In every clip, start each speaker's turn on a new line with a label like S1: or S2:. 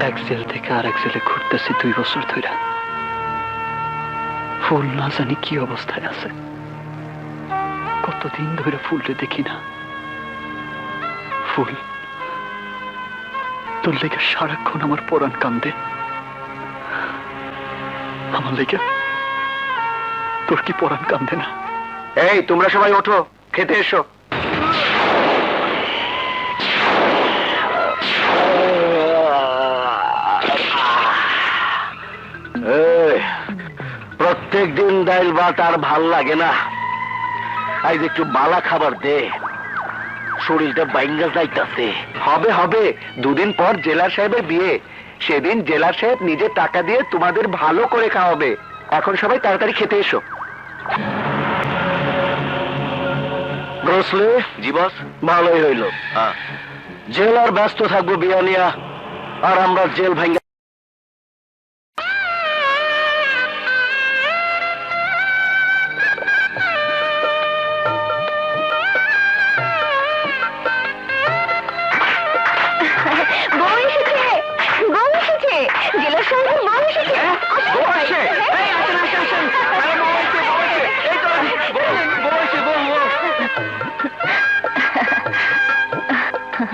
S1: এক জেল থেকে আরেক জেলে ঘুরতেছি 2 বছর ধরে। ফুল না জানি কি অবস্থায় আছে, কতদিন ধরে ফুলরে দেখি না। ফুল, তোর লেগে সারাক্ষণ আমার পরাণ কান্দে। আমার লেগে তোর কি পরাণ কান্দে না?
S2: এই তোমরা সবাই ওঠো, খেতে এসো। প্রত্যেক দিন ডাইল ভাত আর ভাল লাগে না, আজ একটু বালা খাবার দে, শরীরটা বাইঙ্গা যাইতাছে। হবে হবে, 2 দিন পর জেলার সাহেবের বিয়ে, সেদিন জেলার সাহেব নিজে টাকা দিয়ে তোমাদের ভালো করে খাওয়াবে। এখন সবাই তাড়াতাড়ি খেতে এসো। ব্রসলে, জি বস। ভালোই হইল, জেল আর ব্যস্ত থাকবো বিয়া নিয়া, আর আমরা জেল ভাঙ্গা।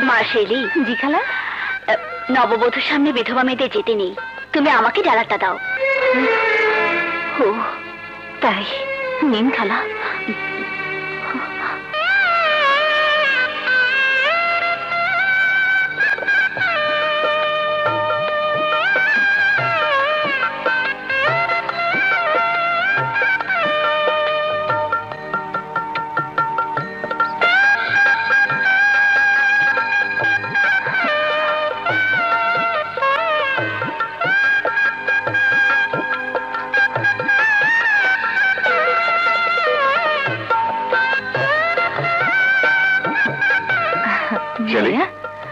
S3: মা শেলি, জি খালা। নববধূর সামনে বিধবা মেয়েদের যেতে নেই, তুমি আমাকে ডালাটা দাও। ও তাই, নিন খালা।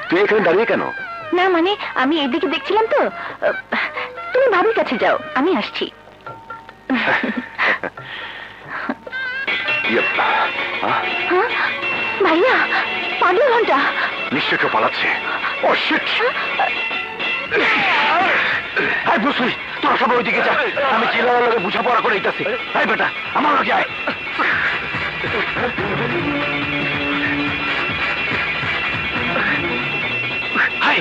S2: তুই এখানে দাঁড়িয়ে কেন?
S3: না মানে আমি এদিকে দেখছিলাম তো। তুমি ভাবির কাছে যাও, আমি আসছি। ভাইয়া, পাগল ঘন্টা
S2: নিশ্চয় কেউ পালাচ্ছে। ও শিট! হাই বুঝলি, তোরা সবাই ওইদিকে যা, আমি জেলার লগে বুঝাপড়া করে দিতেছি। হাই বেটা, আমার লগে আয়। High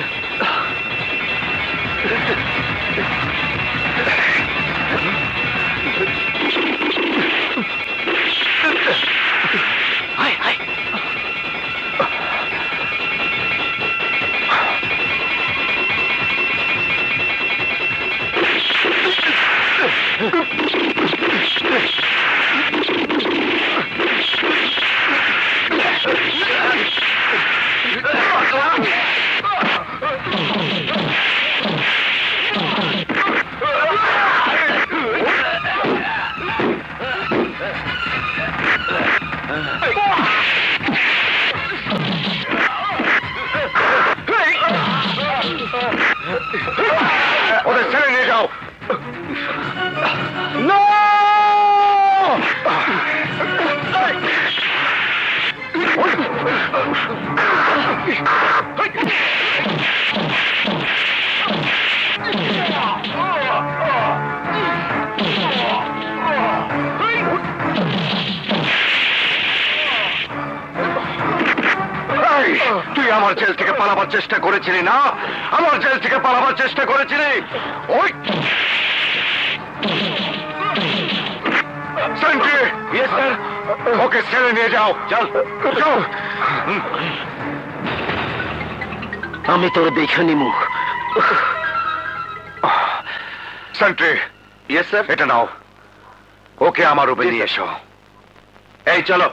S2: high high. ওদের ছেড়ে নিয়ে যাও। No! তুই আমার জেল থেকে পালাবার চেষ্টা করেছিলি না? আমার জেল থেকে পালাবার চেষ্টা করেছিলি? ওই সেন্ট্রি, ইয়েস স্যার, ওকে ছেড়ে নিয়ে যাও। চল চল। আমি তোর দেখে নিমু। সেন্ট্রি, ইয়েস স্যার, এটা নাও, ওকে আমার রুমে নিয়ে এসো। এই চলো।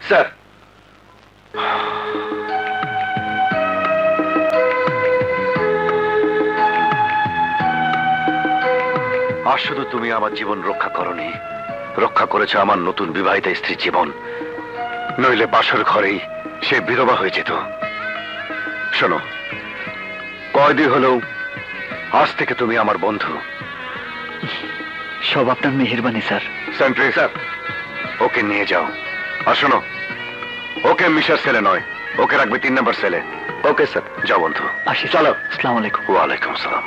S2: স্যার, আর শুধু তুমি আমার জীবন রক্ষা করনি, রক্ষা করেছে আমার নতুন বিবাহিতা স্ত্রীর জীবন। নইলে বাসর ঘরেই সে বিধবা হয়ে যেত। শোনো, কয়দি হলেও আজ থেকে তুমি আমার বন্ধু।
S1: সব আপনার মেহেরবানি স্যার।
S2: সেন্ট্রি স্যার, ওকে নিয়ে যাও। আর শোনো,
S4: ওকে মিশার সেলে নয়, ওকে রাখবে 3 নম্বর সেলে।
S2: Okay sir.
S4: যাও বন্ধু।
S1: আসি
S2: চলো।
S1: আসসালামু আলাইকুম।
S4: ওয়ালাইকুম আসসালাম।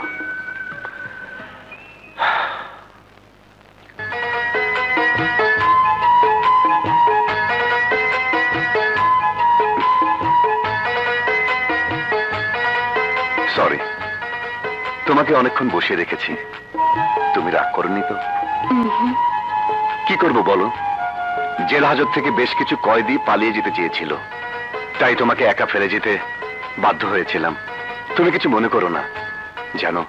S4: সরি, তোমাকে অনেকক্ষণ বসিয়ে রেখেছি। তুমি রাগ করনি তো? কি করব বলো, জেল হাজত থেকে বেশ কিছু কয়েদি পালিয়ে যেতে চেয়েছিল, তাই তোমাকে একা ফেলে যেতে বাধ্য হয়েছিলাম। তুমি কিছু মনে করো না। জানো,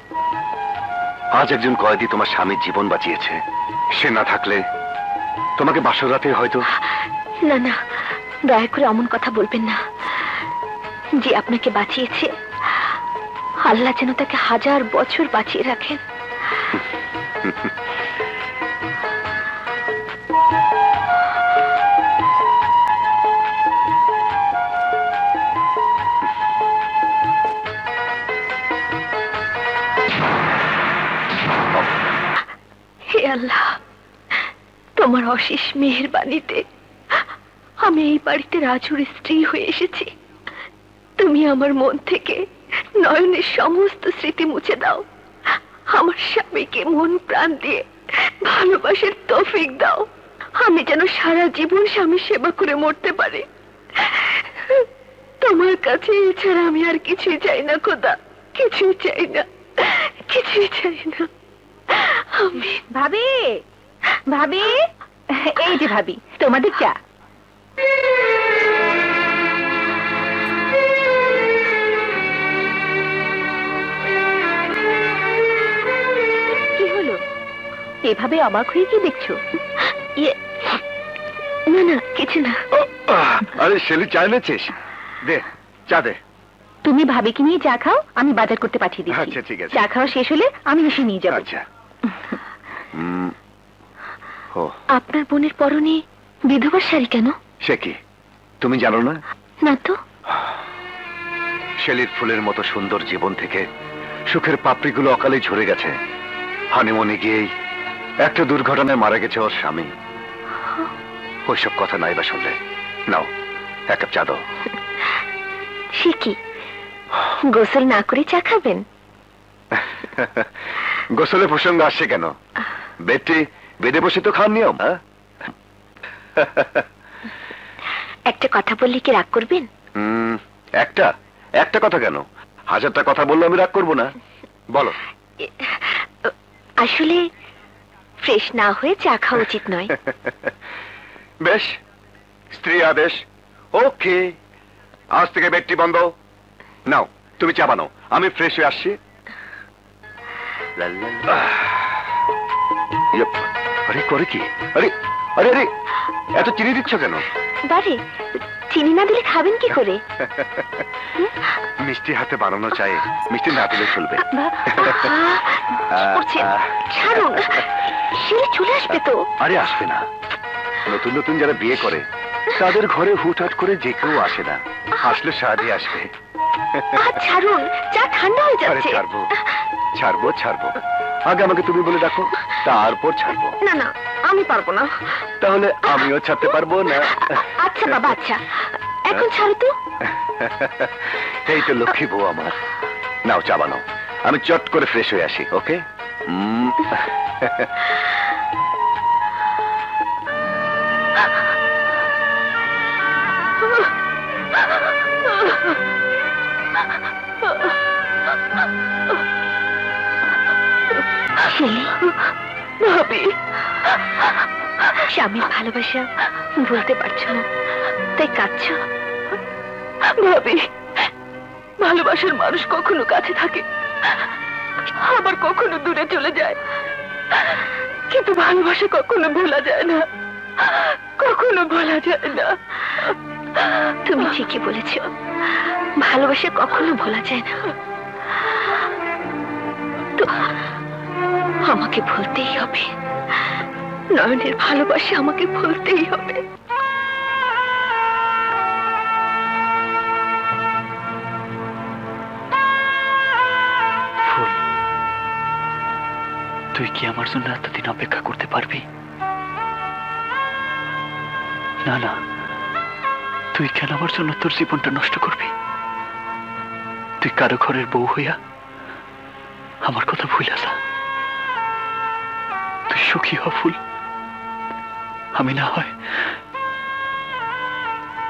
S4: আজ একজন কয়েদি তোমার স্বামীর জীবন বাঁচিয়েছে। সে না থাকলে তোমাকে বাসর রাতে হয়তো।
S3: না না, দয়া করে অমন কথা বলবেন না। যে আপনাকে বাঁচিয়েছে, আল্লাহ যেন তাকে 1000 বছর বাঁচিয়ে রাখেন। হে আল্লাহ, তোমার অশেষ মেহেরবানিতে আমি এই বাড়িতে রাজুর স্ত্রী হয়ে এসেছি। তুমি আমার মন থেকে নয়নের সমস্ত স্মৃতি মুছে দাও। আমার স্বামীকে মন প্রাণ দিয়ে ভালোবাসার তৌফিক দাও। আমি যেন সারা জীবন স্বামীর সেবা করে মরতে পারি। তোমার কাছে এছাড়া আমি আর কিছুই চাই না খোদা, কিছুই চাই না, কিছুই চাই না। আমি
S5: ভাবি, ভাবি, এই যে ভাবি, তোমাদের চা। কি হলো, এভাবে অবাক হয়ে কি দেখছো?
S3: ইয়ে, না না, কিছু না।
S4: আরে শেলি, চা এনেছিস? দে, চা দে।
S5: তুমি ভাবিকে নিয়ে চা খাও, আমি বাজার করতে পাঠিয়ে দিচ্ছি।
S4: আচ্ছা, ঠিক আছে।
S5: চা খাওয়া শেষ হলে আমি এসে নিয়ে যাবো।
S4: আচ্ছা।
S3: আপনার বোনের পরনে বিধবার শাড়ি কেন?
S4: সে কি তুমি জানো না?
S3: না তো।
S4: শেলির ফুলের মতো সুন্দর জীবন থেকে সুখের পাপড়িগুলো অকালে ঝরে গেছে। হানিমুনে গিয়েই একটা দুর্ঘটনায় মারা গেছে ওর স্বামী। ওইসব কথা নাই বা শুনলে। নাও, 1 কাপ চা দাও।
S3: সে কি, গোসল না করে চা খাবেন?
S4: গোসলের প্রসঙ্গ আসছে কেন? বেডটি বেডে বসে তো খান নিয়ম।
S3: একটা কথা বললে কি রাগ করবেন?
S4: একটা একটা কথা কেন, 1000টা কথা বললে আমি রাগ করবো না। বলো।
S3: আসলে ফ্রেশ না হয়ে চা খাওয়া উচিত নয়।
S4: বেশ, স্ত্রী আদেশ। ওকে, আজ থেকে বেডটি বন্ধ। নাও, তুমি চা বানাও, আমি ফ্রেশ হয়ে আসছি। ইয়প, আরে করে কি? আরে আরে আরে, এত চিনি দিচ্ছ কেন?
S3: বারে, চিনি না দিলে খাবেন কি করে?
S4: মিষ্টি হাতে বানানো চাই, মিষ্টি না দিলে চলবে।
S3: ছাড়ুন, সে চলে আসবে তো।
S4: আরে আসবে না, নতুন নতুন যারা বিয়ে করে তাদের ঘরে হুটহাট করে যে কেউ আসে না, আসলে সারাদি আসবে।
S3: ছাড়ুন, চা ঠান্ডা হয়ে
S4: আরে
S3: যাচ্ছে।
S4: ছাড়বো ছাড়বো ছাড়বো, আগে আমাকে তুমি বলে ডাকো, তারপর ছাড়বো।
S3: না না, আমি পারবো না।
S4: তাহলে আমিও ছাড়তে পারবো না।
S3: আচ্ছা বাবা, আচ্ছা, এখন ছাড়ো তো।
S4: এই তো লক্ষ্মী বউ আমার। নাও চা বানাও, আমি চট করে ফ্রেশ হয়ে আসি। ওকে।
S3: ভাবি, স্বামীর ভালোবাসা ভুলতে পারছো না, তাই কাঁদছো? ভাবি, ভালোবাসার মানুষ কখনো কাছে থাকে, আবার কখনো দূরে চলে যায়, কিন্তু ভালোবাসা কখনো ভোলা যায় না, কখনো ভোলা যায় না। তুমি ঠিকই বলেছ, ভালোবাসা কখনো ভোলা যায় না। তো আমাকে ভুলতেই হবে, নয়নের ভালোবাসা আমাকে ভুলতেই হবে।
S1: ফুল, তুই কি আমার জন্য এতদিন অপেক্ষা করতে পারবি? না না, তুই কেন আমার জন্য তোর জীবনটা নষ্ট করবি? তুই কারো ঘরের বউ হইয়া আমার কথা ভুলে যা। তুই সুখী হ ফুল, আমি না হয়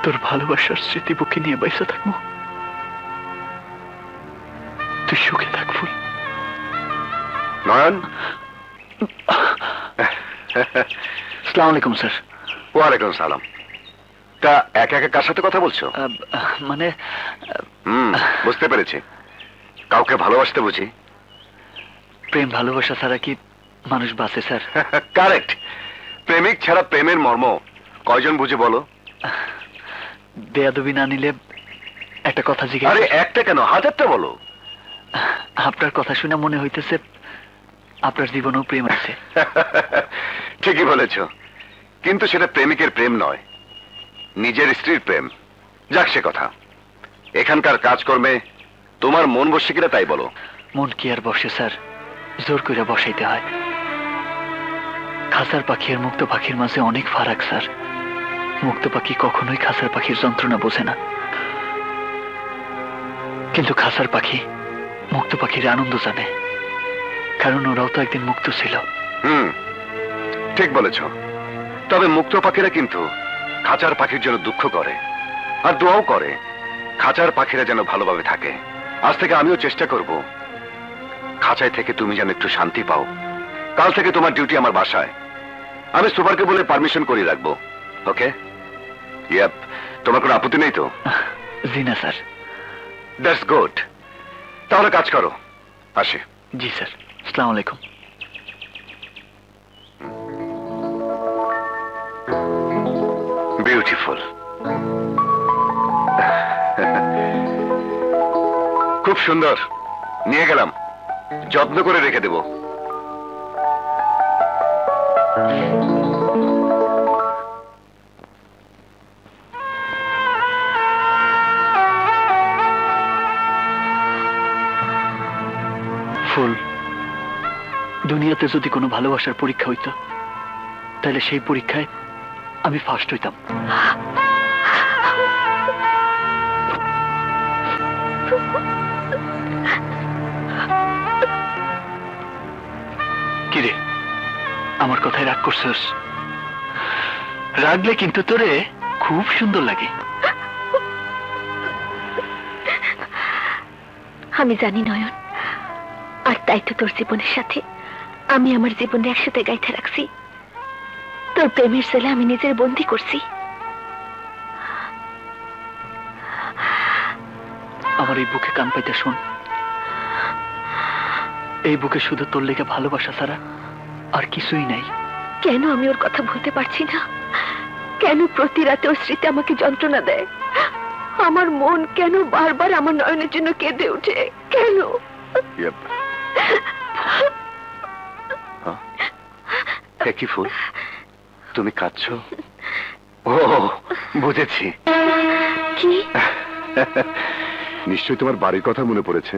S1: তোর ভালোবাসার স্মৃতি বুকে নিয়ে বাইসা থাকবো। তুই সুখে থাক ফুল।
S4: নয়ন।
S1: আসসালামু আলাইকুম স্যার।
S4: ওয়ালাইকুম সালাম। তা একা একা কার সাথে কথা বলছো?
S1: মানে
S4: বুঝতে পেরেছি, কাউকে ভালোবাসতে বুঝি।
S1: প্রেম ভালোবাসা ছাড়া কি মানুষ বাঁচে স্যার?
S4: কারেক্ট। প্রেমিক ছাড়া প্রেমের মর্ম কয়জন বুঝে বলো?
S1: বেয়াদবি না নিলে একটা কথা জিজ্ঞেস।
S4: আরে একটা কেন, হাজারটা বলো।
S1: আপনার কথা শুনে মনে হইতেছে আপনার জীবনেও প্রেম আছে।
S4: ঠিকই বলেছ, কিন্তু সেটা প্রেমিকের প্রেম নয়, নিজের স্ত্রীর প্রেম। যাক সে কথা, এখানকার কাজকর্মে তোমার মন বসে কিনা তাই বলো।
S1: মন কি আর বসে স্যার, জোর করে বসাইতে হয়। খাঁচার পাখি আর মুক্ত পাখির মাঝে অনেক ফারাক স্যার। মুক্ত পাখি কখনোই খাঁচার পাখির যন্ত্রণা বোঝে না, কিন্তু খাঁচার পাখি মুক্ত পাখির আনন্দ জানে, কারণ ওরাও তো একদিন মুক্ত ছিল।
S4: ঠিক বলেছ। তবে মুক্ত পাখিরা কিন্তু খাঁচার পাখির জন্য দুঃখ করে আর দোয়াও করে খাঁচার পাখিরা যেন ভালোভাবে থাকে। আজ থেকে আমিও চেষ্টা করব খাঁচায় থেকে তুমি যেন একটু শান্তি পাও। কাল থেকে তোমার ডিউটি আমার বাসায়। আমি সুপারকে বলে পারমিশন করিয়ে রাখবো। ওকে? ইয়াপ। তোমার কোনো আপত্তি নেই তো?
S1: জি না স্যার।
S4: That's good. তাহলে কাজ করো, আসি।
S1: জি স্যার। আসসালামু আলাইকুম।
S4: বিউটিফুল। খুব সুন্দর, নিয়ে গেলাম, যত্ন করে রেখে দেব।
S1: ফুল, দুনিয়াতে যদি কোনো ভালোবাসার পরীক্ষা হইতো, তাহলে সেই পরীক্ষায় আমি ফার্স্ট হইতাম। কিরে, আমার কথায় রাগ করছস? রাগলে কিন্তু তোরে খুব সুন্দর লাগে।
S3: আমি জানি নয়ন, আর তাই তো তোর জীবনের সাথে আমি আমার জীবনে একসাথে গাইতে রাখছি। তোর প্রেমের ছেলে আমি নিজের বন্দি করছি।
S1: আমার এই বুকে কান পাইতে শোন, এই বুকে শুধু তোর লেগে ভালোবাসা ছাড়া আর কিছুই নাই।
S3: কেন আমি ওর কথা ভুলতে পারছি না? কেন প্রতি রাতে ওর স্মৃতি আমাকে যন্ত্রণা দেয়? আমার মন কেন বারবার আমার নয়নের জন্য কেঁদে ওঠে? কেন?
S4: Yep. কি ফুল, তুমি কাঁদছো? ও বুঝেছি।
S3: কি?
S4: নিশ্চয়ই তোমার বাড়ির কথা মনে পড়েছে।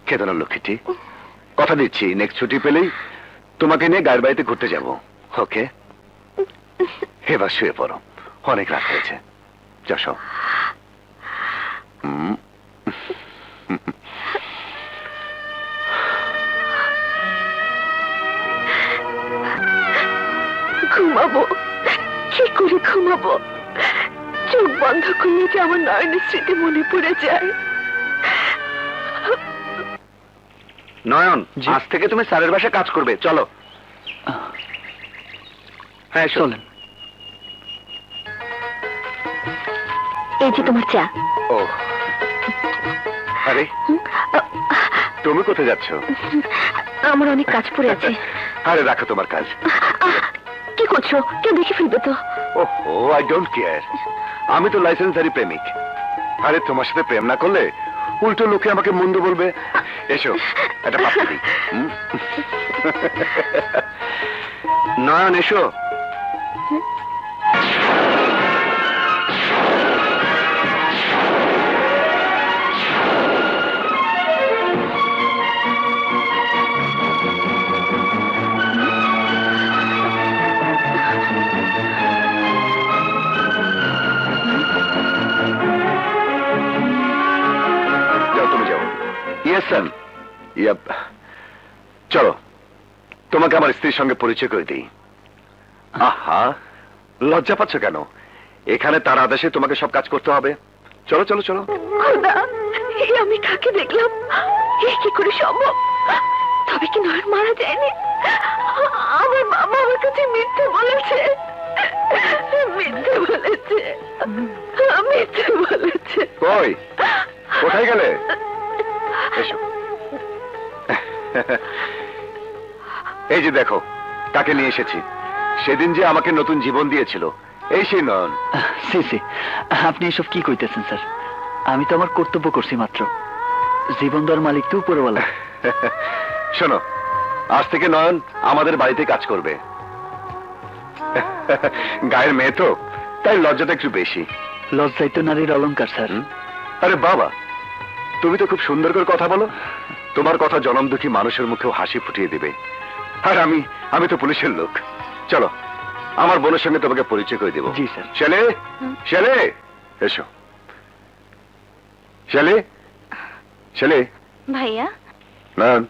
S4: কেঁদো না লক্ষ্মীটি, কথা দিচ্ছি নেক্সট ছুটি পেলেই তোমাকে নিয়ে গায়ের বাড়িতে ঘুরতে যাব। ওকে? এবার শুয়ে পড়ো, অনেক রাত হয়েছে। যাও।
S3: ঘুমাবো কি করে? ঘুমাবো চোখ বন্ধ করলে যে আমার নয়নের স্মৃতি মনে পড়ে যায়।
S2: নয়ন, আজ থেকে তুমি স্যারের বাসায় কাজ করবে, চলো। হ্যাঁ
S1: চলেন।
S3: এই যে তোমার চা।
S4: ও আরে, তুমি কোথায় যাচ্ছ?
S3: আমার অনেক কাজ পড়ে আছে।
S4: আরে রাখো তোমার কাজ।
S3: কি করছো? কেউ দেখে ফেলবে তো।
S4: ওহো, আই ডোন্ট কেয়ার। আমি তো লাইসেন্সারি প্রেমিক। আরে তোমার সাথে প্রেম না করলে উল্টো লোকে আমাকে মন্দ বলবে। এসো, একটা পাপ্পি দিই।
S2: নয়ন এসো।
S4: Yes sir. চলো তোমাকে আমার স্ত্রীর সঙ্গে পরিচয় করে দিই। আহা, লজ্জা পাচ্ছ কেন? এখানে তার আদেশে তোমাকে সব কাজ করতে হবে। চলো চলো চলো।
S3: খোদা, এই আমি কাকে দেখলাম? এ কি করে সম্ভব? তবে কি নয়ন মারা যায়নি? আমার বাবা আমার কাছে মিথ্যে বলেছে, মিথ্যে বলেছে, মিথ্যে বলেছে।
S4: কই, কোথায় গেলে? এসো। এই যে দেখো কাকে নিয়ে এসেছি। সেদিন যে আমাকে নতুন জীবন দিয়েছিল, এই সেই নয়ন।
S1: সি সি, আপনি এসব কি কইতেছেন স্যার? আমি তো আমার কর্তব্য করছি মাত্র। জীবন দেওয়ার মালিক তো উপরওয়ালা।
S4: শোনো, আজ থেকে নয়ন আমাদের বাড়িতে কাজ করবে। গায়ের মেয়ে তো, তাই লজ্জাটা একটু বেশি।
S1: লজ্জাই তো নারীর অলংকার স্যার।
S4: আরে বাবা, তুমি তো খুব সুন্দর করে কথা বলো। তোমার কথা জনম দুঃখী মানুষের মুখেও হাসি ফুটিয়ে দিবে। আর আমি তো পুলিশের লোক। চলো, আমার বোনের সঙ্গে তোমাকে পরিচয় করে দেবো।
S1: জি স্যার।
S4: শেলে, শেলে, এসো। শেলে, শেলে।
S5: ভাইয়া।
S4: নয়ন,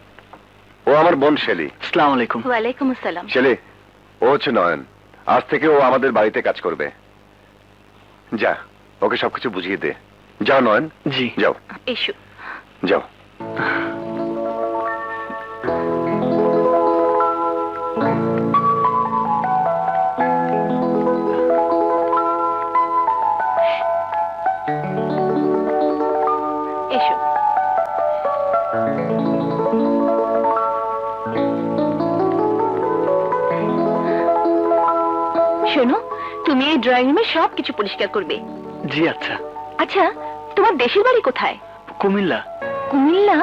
S4: ও আমার বোন শেলি।
S1: আসসালামু আলাইকুম।
S5: ওয়ালাইকুম আসসালাম।
S4: শেলে, ও হচ্ছে নয়ন। আজ থেকে ও আমাদের বাড়িতে কাজ করবে। যা, ওকে সবকিছু বুঝিয়ে দে। যাও নয়ন,
S1: জি।
S4: যাও
S5: এসো।
S4: যাও।
S5: এসো। শোনো, তুমি এই ড্রয়িং রুমে সবকিছু পরিষ্কার করবে।
S1: জি আচ্ছা।
S5: আচ্ছা, তোমার দেশের বাড়ি কোথায়?
S1: কুমিল্লা।
S5: কুমিল্লা?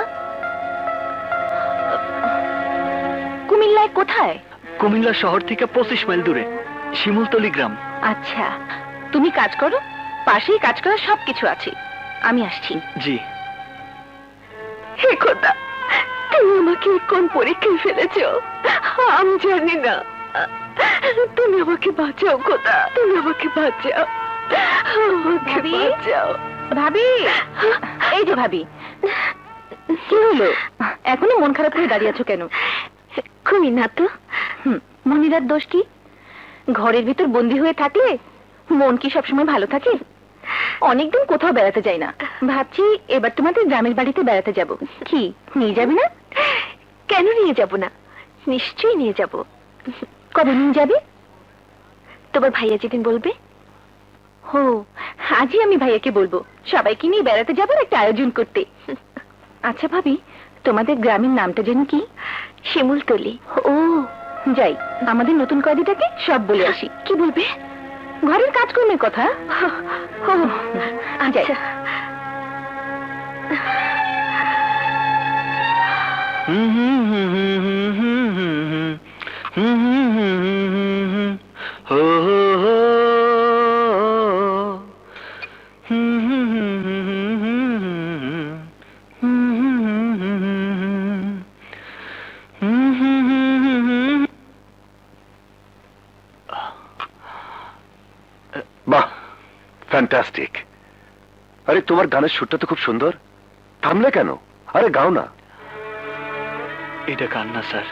S5: কুমিল্লায় কোথায়?
S1: কুমিল্লা শহর থেকে 25 মাইল দূরে শিমুলতলি গ্রাম।
S5: আচ্ছা, তুমি কাজ করো, পাশেই কাজ করার সবকিছু আছে। আমি আসছি।
S1: জি।
S3: হে খোদা, তুমি আমাকে কোন পরীক্ষায় ফেলেছো আমি জানি না। তুমি আমাকে বাঁচাও খোদা, তুমি আমাকে বাঁচাও, আমাকে
S5: ভাবি?
S3: বাঁচাও।
S5: ভাবি, এই যে ভাবি, কি হলো? এখনো মন খারাপ করে দাঁড়িয়ে আছো কেন?
S3: খুবই না তো।
S5: মনিরার দোষ কি? ঘরের ভিতর বন্দি হয়ে থাকলে মন কি সবসময় ভালো থাকে? অনেকদিন কোথাও বেড়াতে যাই না, ভাবছি এবার তোমাদের গ্রামের বাড়িতে বেড়াতে যাব। কি নিয়ে যাবি না?
S3: কেন নিয়ে যাব না? নিশ্চয়ই নিয়ে যাব।
S5: কবে নিয়ে যাবে?
S3: তোমার ভাইয়া যেদিন বলবে।
S5: হো, আজই আমি ভাইয়াকে বলবো সবাইকে নিয়ে বেড়াতে যাবার একটা আয়োজন করতে। আচ্ছা ভাবি, তোমাদের গ্রামের নামটা যেন কি?
S3: শিমুলতলি।
S5: ও, যাই, আমাদের নতুন কয়েদিটাকে সব বলে আসি।
S3: কি বলবে?
S5: ঘরের কাজকর্মের কথা।
S3: ও,
S5: যাই।
S3: আচ্ছা।
S4: বাহ, ফ্যান্টাস্টিক। আরে তোমার গানের সুরটা তো খুব সুন্দর। থামলে কেন? আরে গাও না।
S1: এটা কান্না স্যার,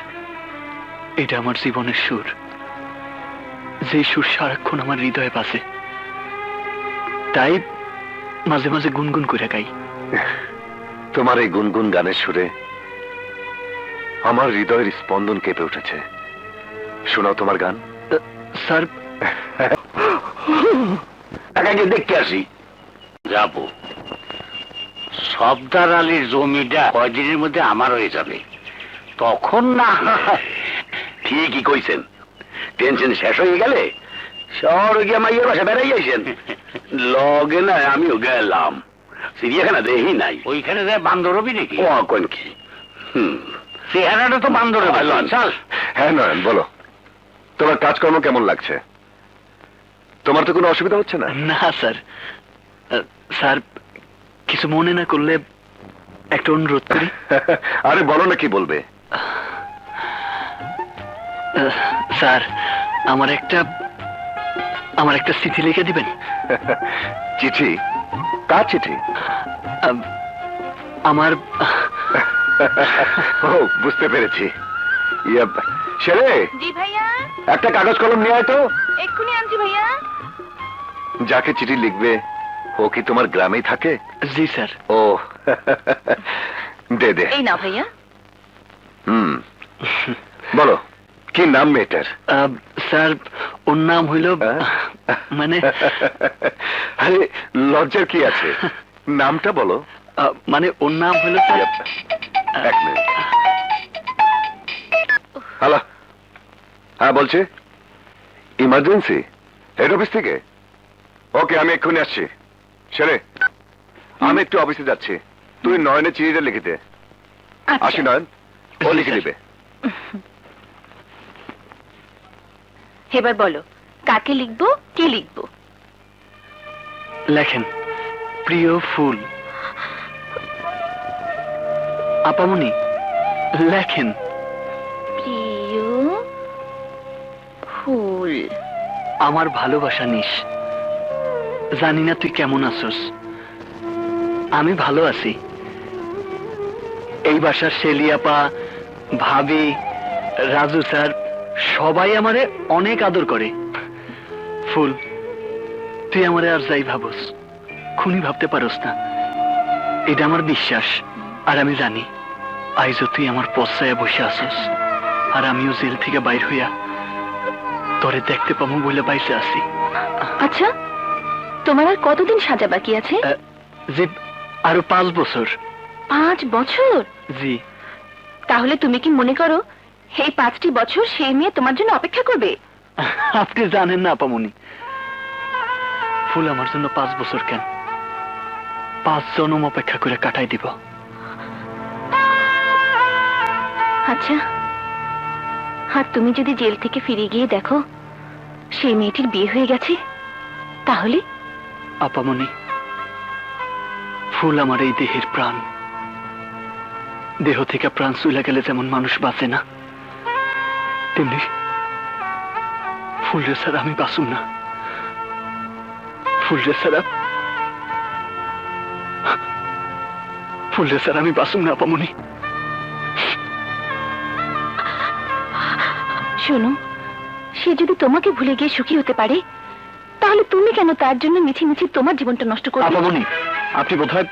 S1: এটা আমার জীবনের সুর। যে সুর সারাক্ষণ আমার হৃদয়ে বাজে, তাই মাঝে মাঝে গুনগুন করে গাই।
S4: তোমার এই গুনগুন গানের সুরে আমার হৃদয়ের স্পন্দন কেঁপে উঠেছে। শোনাও তোমার গান।
S1: স্যার,
S2: টাকাকে দেখতে আসি। যাবো। সবদার আলীর জমিটা কয়দিনের মধ্যে আমার হয়ে যাবে, তখন না। ঠিকই কইছেন, টেনশন শেষ হয়ে গেলে শহর গিয়ে মাইয়ের বাসা বেড়াই যাইছেন। লগে না আমিও গেলাম, চিড়িয়াখানা দেখি নাই। ওইখানে যায় বান্দরবি নাকি? ও কোন কি? চেহারাটা তো বান্দরে। চল।
S4: হ্যাঁ নয়ন, বলো তোমার কাজকর্ম কেমন লাগছে? তোমার তো কোনো অসুবিধা হচ্ছে না?
S1: না স্যার। স্যার, কিছু মনে না করলে একটা অনুরোধ করি।
S4: আরে বলো না, কি বলবে?
S1: স্যার, আমার একটা চিঠি লিখে দিবেন।
S4: চিঠি? কার চিঠি?
S1: আমার
S4: ও বুঝতে পেরেছি। ইয়ে, ছেলে
S5: জি ভাইয়া,
S4: একটা কাগজ কলম নিয়ে আয় তো।
S5: এক্ষুনি আনছি ভাইয়া।
S4: যাকে চিঠি লিখবে ও কি তোমার গ্রামেই থাকে?
S1: জি স্যার।
S4: ও দে দে।
S5: এই নাও ভাইয়া।
S4: হুম, বলো কি নাম মেয়েটার?
S1: স্যার ওর নাম হইল
S4: হ্যাঁ?
S1: মানে
S4: আরে লজ্জার কি আছে, নামটা বলো।
S1: মানে ওর নাম হইল স্যার,
S4: এক মিনিট। হ্যালো, হ্যাঁ বলছি, ইমার্জেন্সি হেড অফিস থেকে? ওকে, আমি এক্ষুনি আসছি। ছেলে আমি একটু অফিসে যাচ্ছি, তুই নয়নের চিঠিটা লিখে দে। আসি নয়ন, ও
S1: জি,
S4: লিখে
S1: স্যার।
S4: দিবে।
S5: এবার বলো কাকে লিখবো, কে লিখবো?
S1: লেখেন প্রিয় ফুল। আপামনি লেখেন।
S5: প্রিয় ফুল।
S1: আমার ভালোবাসা নিস, জানি না তুই কেমন আছোস, আমি ভালো আছি। এই বাসার শেলিয়াপা, ভাবি, রাজু স্যার সবাই আমারে অনেক আদর করে। ফুল, তুই আমারে আর যাই ভাবস খুনি ভাবতে পারস না, এটা আমার বিশ্বাস। আর আমি জানি আইজও তুই আমার পশ্চায় বসে আসস, আর আমিও জেল থেকে বাইর হইয়া তোরে দেখতে পাবো বলে বাইসে আছি।
S5: আচ্ছা, তোমার আর কতদিন সাজা বাকি আছে?
S1: যে আরো 5 বছর।
S5: 5 বছর?
S1: জি।
S5: তাহলে তুমি কি মনে করো এই 5টি বছর সেই মেয়ে তোমার জন্য অপেক্ষা করবে?
S1: আপনি জানেন না আপামনি, ফুল আমার জন্য 5 বছর কেন 5 জনম অপেক্ষা করে কাটাই দিব।
S5: আচ্ছা, আর তুমি যদি জেল থেকে ফিরে গিয়ে দেখো সেই মেয়েটির বিয়ে হয়ে গেছে, তাহলে?
S1: আপামনি, ফুল আমার এই দেহের প্রাণ। দেহ থেকে প্রাণ চলে গেলে যেমন মানুষ বাঁচে না, তেমনি ফুলরে ছাড়া আমি বাঁচুম না। ফুলরে ছাড়া আমি বাঁচুম না আপামনি।
S5: শোনো, সে যদি তোমাকে ভুলে গিয়ে সুখী হতে পারে, তাহলে তুমি কেন তার জন্য মিছি মিছি তোমার জীবনটা নষ্ট করবে?
S1: আপামনি, আপনি বোধহয়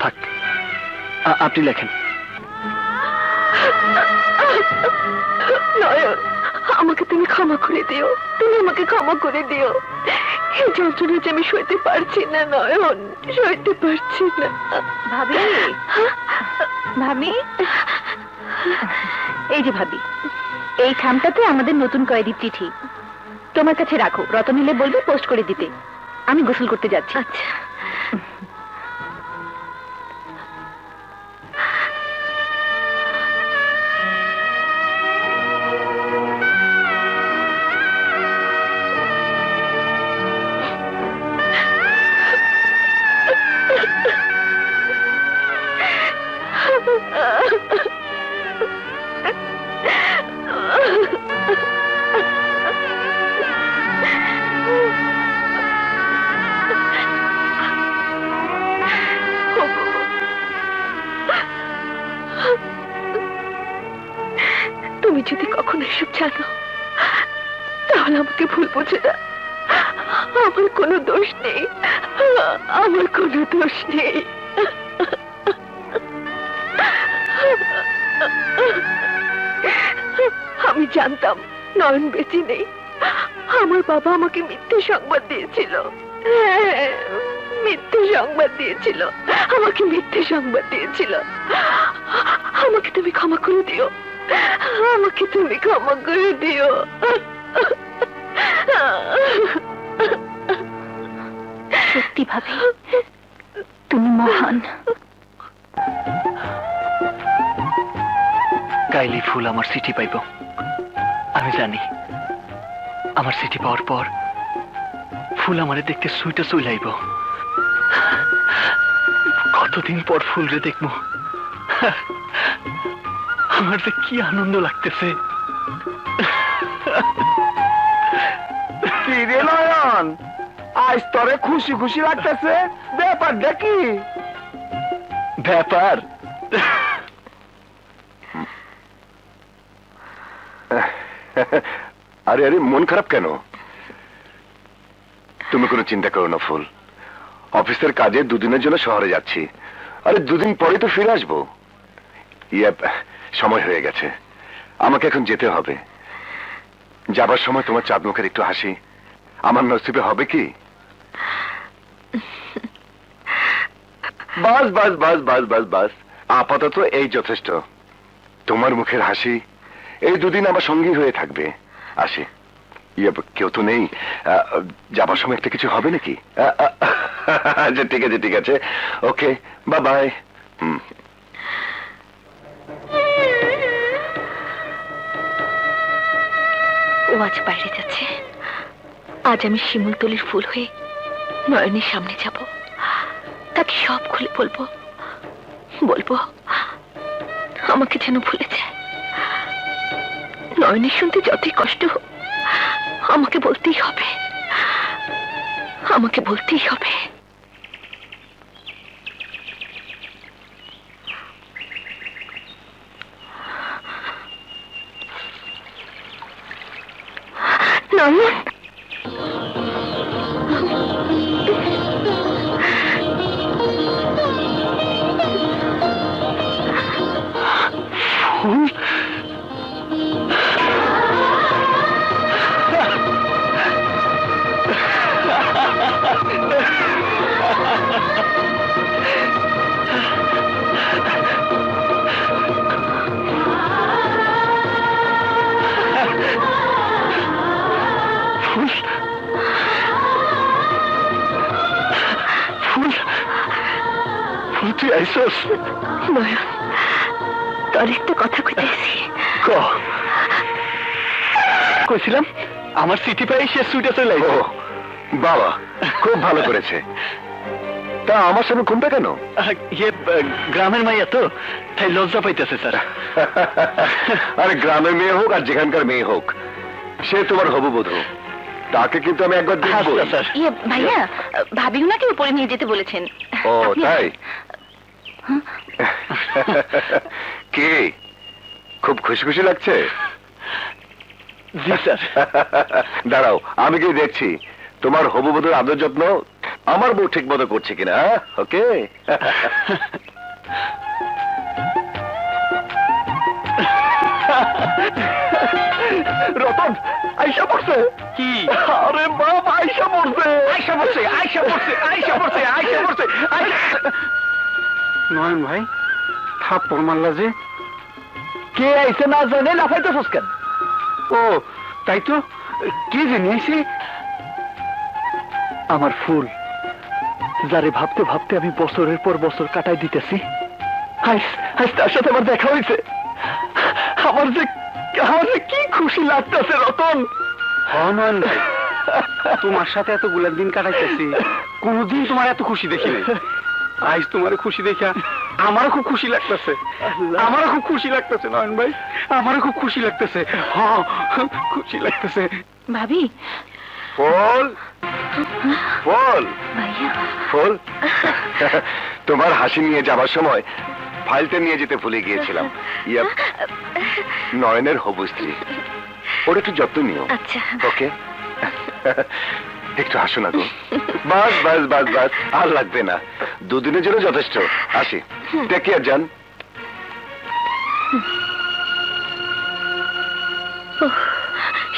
S1: থাক, আপনি লেখেন।
S3: নয়ন, আমাকে তুমি ক্ষমা করে দিও, তুমি আমাকে ক্ষমা করে দিও। এই যন্ত্রণা যে আমি সইতে পারছি না নয়ন, সইতে পারছি না।
S5: ভাবি, ভাবি, এই যে ভাবি, এই খামটাতে আমাদের নতুন কয়েদির চিঠি। তোমার কাছে রাখো, রতন এলে বলবে পোস্ট করে দিতে। আমি গোসল করতে যাচ্ছি।
S3: আচ্ছা। তুমি যদি কখনো এসব জানো তাহলে আমাকে ভুল বুঝে না। আমার কোনো দোষ নেই, আমার কোনো দোষ নেই। আমি জানতাম নয়ন বেঁচে নেই। আমার বাবা আমাকে মিথ্যে সংবাদ দিয়েছিল। হ্যাঁ, মিথ্যে সংবাদ দিয়েছিল, আমাকে মিথ্যে সংবাদ দিয়েছিল। আমাকে তুমি ক্ষমা করে দিও, আমাকে তুমি ক্ষমা করে দিও।
S5: সত্যি ভাবি, তুমি মহান।
S1: কাইলি ফুল আমার চিঠি পাইব, আমি জানি। আমার চিঠি পাওয়ার পর ফুল আমারে দেখতে সুইটা চইলাইব। কতদিন পর ফুল রে দেখবো, আমার যে কি আনন্দ লাগতেছে।
S2: কি রে নয়ন, আজ তোরে খুশি খুশি লাগতেছে, ব্যাপার দেখি।
S1: ব্যাপার
S4: আরে আরে, মন খারাপ কেন? তুমি কোনো চিন্তা করো না ফুল। অফিসের কাজে দুদিনের জন্য শহরে যাচ্ছি। আরে দুদিন পরে তো ফিরে আসবো। ইয়ে, সময় হয়ে গেছে, আমাকে এখন যেতে হবে। যাবার সময় তোমার চাঁদ মুখের একটু হাসি আমার নসিবে হবে কি? বাস বাস বাস বাস বাস বাস, আপাতত এই যথেষ্ট। তোমার মুখের হাসি এই দুদিন আমার সঙ্গী হয়ে থাকবে। আসি। ইয়ে, কেউ তো নেই। যাবার সময় একটা কিছু হবে নাকি? আচ্ছা ঠিক আছে ঠিক আছে, ওকে, বাই বাই।
S3: ও আজ বাইরে যাচ্ছে। আজ আমি শিমুলতলির ফুল হয়ে নয়নের সামনে যাব। তাকে সব খুলে বলবো, বলবো আমাকে যেন ভুলে যায়। নয়নের শুনতে যতই কষ্ট হোক, আমাকে বলতেই হবে, আমাকে বলতেই হবে। নয়ন,
S4: তুই আইসস?
S3: নয়ন, তোর একটা কথা কইতেছি।
S1: কইছিলাম আমার সিটি পাই সে সুইটে চলে
S4: ও বাবা, খুব ভালো করেছে। তা আমার সামনে ঘুমটা কেন?
S1: ইয়ে, গ্রামের মাইয়া তো, তাই লজ্জা পাইতেছে স্যার।
S4: আরে গ্রামের মেয়ে হোক আর যেখানকার মেয়ে হোক, সে তোমার হবুবধূ। তাকে কিন্তু আমি একবার দেখবো।
S1: আচ্ছা, স্যার।
S5: ইয়ে ভাইয়া, ভাবি উনাকে উপরে নিয়ে যেতে বলেছেন।
S4: ও
S5: আপনি-
S4: তাই? কে? খুব খুশি খুশি লাগছে?
S1: জি স্যার।
S4: দাঁড়াও, আমি কি দেখছি তোমার হবুবধূর আদর যত্ন আমার বউ ঠিক মতো করছে কিনা। ওকে।
S1: রতন আইসা পড়ছে। কি? আরে বাপ, আইসা পড়ছে, আইসা পড়ছে, আইসা পড়ছে, আইসা পড়ছে, আইসা পড়ছে। নয়ন ভাই, থাপ্পড় মারলা যে? কে আইছে না জানে লাফাইতেছস কেন? ও তাই তো, কে যে নিয়েছে? আমার ফুল, যারে ভাবতে ভাবতে আমি বছরের পর বছর কাটাই দিতেছি, আজ আজ তার সাথে আমার দেখা হয়েছে। আমার যে কি খুশি লাগতেছে রতন। নয়ন ভাই, তোমার সাথে এতগুলা দিন কাটাইতেছি, কোনদিন তোমার এত খুশি দেখিনি। আজ তোমার খুশি দেখা আমারও খুব খুশি লাগতেছে, আমারও খুব খুশি লাগতেছে নয়ন ভাই, আমারও খুব খুশি লাগতেছে। হ্যাঁ, খুশি লাগতেছে।
S5: ভাবি,
S4: ফুল, ফুল,
S5: ভাইয়া,
S4: ফুল, তোমার হাসি নিয়ে যাবার সময় ফাইলটা নিয়ে যেতে ভুলে গিয়েছিলাম। ইয়া, নয়নের হবু স্ত্রী, ওর একটু যত্ন নিও।
S3: আচ্ছা।
S4: ওকে। একটু হাসো না গো। বাস বাস বাস বাস, আর লাগবে না, দুদিনের জন্য যথেষ্ট। আসি, টেক কেয়ার যান।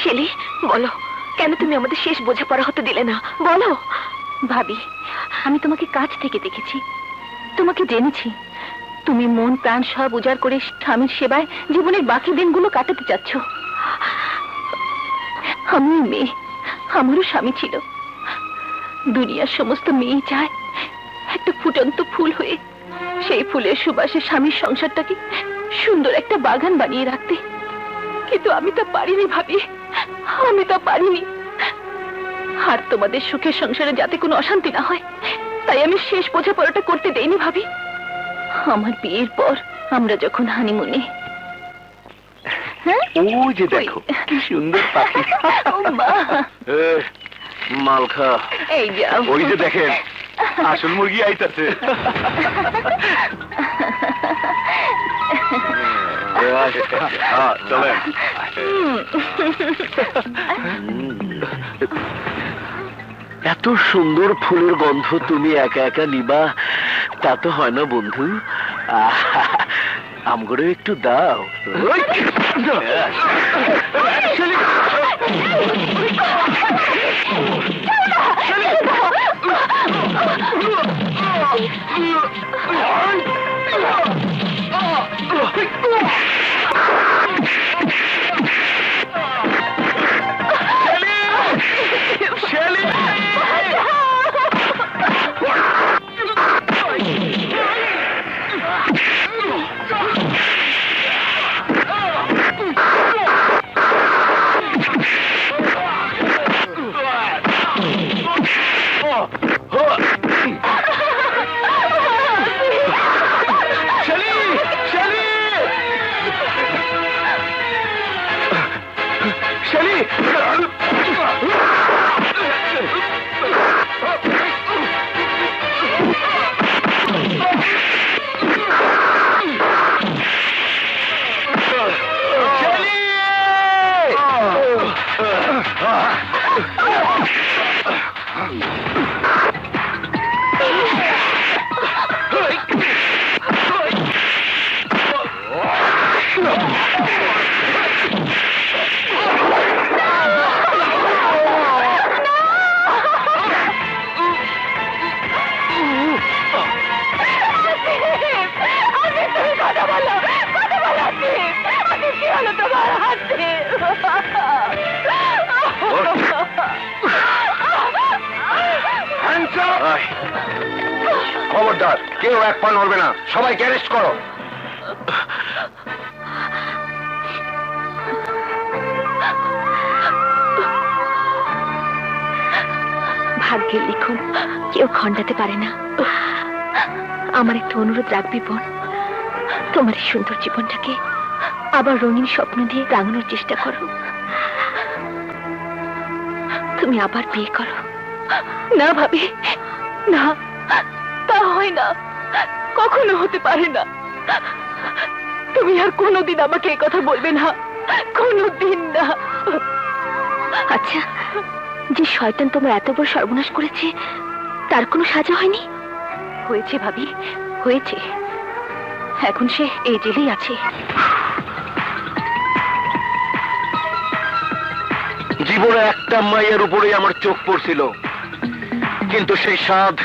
S3: শেলি, বলো কেন তুমি আমাদের শেষ বোঝাপড়া হতে দিলে না? বলো।
S5: ভাবি, আমি তোমাকে কাছ থেকে দেখেছি, তোমাকে জেনেছি। তুমি মন প্রাণ সব উজাড় করে স্বামীর সেবায় জীবনের বাকি দিনগুলো কাটাতে চাচ্ছ। আমি মেয়ে, আমারও স্বামী ছিল। দুনিয়ার সমস্ত মেয়ে চায় একটা ফুটন্ত ফুল হয়ে সেই ফুলের সুবাসে স্বামীর সংসারটাকে সুন্দর একটা বাগান বানিয়ে রাখতে, কিন্তু আমি তা পারিনি ভাবি, আমি তা পারিনি। আর তোমাদের সুখের সংসারে যাতে কোনো অশান্তি না হয়, তাই আমি শেষ বোঝাপড়াটা করতে দেইনি ভাবি। আমার বিয়ের পর আমরা যখন হানিমুনে, হ্যাঁ,
S4: ওই যে দেখো কি সুন্দর পাখি।
S5: ও মা,
S4: মালখা,
S5: এই যাও।
S4: ওই যে দেখেন আসল মুরগি আইতাছে। চলেন।
S2: এত সুন্দর ফুলের গন্ধ তুমি একা একা নিবা তা তো হয় না বন্ধু। আমগরে একটু দাও।
S4: খবরদার, কেউ এক পা নড়বে না, সবাইকে অ্যারেস্ট করো।
S5: ভাগ্যের লিখন কেউ খণ্ডাতে পারে না। আমার একটা অনুরোধ রাখবি বোন, তোমার এই সুন্দর জীবনটাকে আবার রঙিন স্বপ্ন দিয়ে রাঙানোর চেষ্টা করো। তুমি আবার বিয়ে করো। না ভাবি, না, তা হয় না, কখনো হতে পারে না। তুমি আর কোনোদিন আমাকে এই কথা বলবে না, কোনোদিন না। আচ্ছা, যে শয়তান তোমার এত বড় সর্বনাশ করেছে তার কোনো সাজা হয়নি? হয়েছে ভাবি, হয়েছে। এখন সে এই জেলেই আছে।
S2: জীবনে একটা মায়ের উপরেই আমার চোখ পড়ছিল, কিন্তু সেই স্বাদ